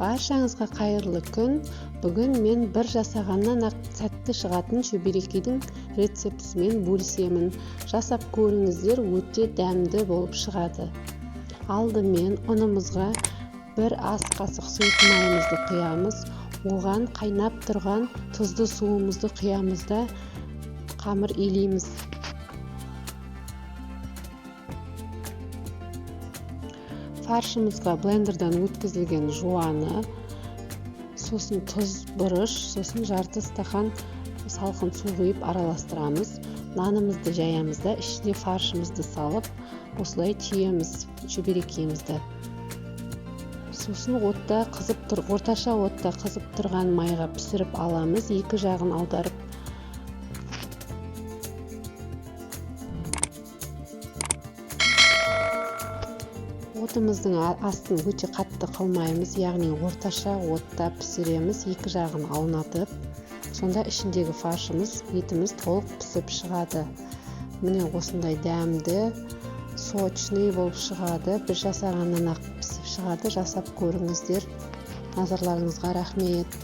Баршаңызға қайырлы күн. Бүгін мен бір жасағаннан ақ сәтті шығатын шөберекейдің рецептісімен бөлісемін. Жасап көріңіздер, өте дәмді болып шығады. Алдымен ұнымызға бір ас қасық сұйық майымызды құямыз. Оған қайнап тұрған тұзды суымызды құямыз да қамыр илейміз. Фаршымызға блендердан өткізілген жуаны, сосын тұз, бұрыш, сосын жарты стақан салқын су құйып араластырамыз. Нанымызды жаямыз да ішіне фаршымызды салып, осылай түйеміз шөберекейімізді. Сосын орташа отта қызып тұрған майға пісіріп аламыз. Екі жағын аударып отымыздың астын өте қатты қылмаймыз, яғни орташа отта пісіреміз, екі жағын аунатып. Сонда ішіндегі фаршымыз, етіміз толық пісіп шығады. Міне осындай дәмді, сочный болып шығады. Бір жасағаннан ақ пісіп шығады. Жасап көріңіздер. Назарларыңызға рахмет.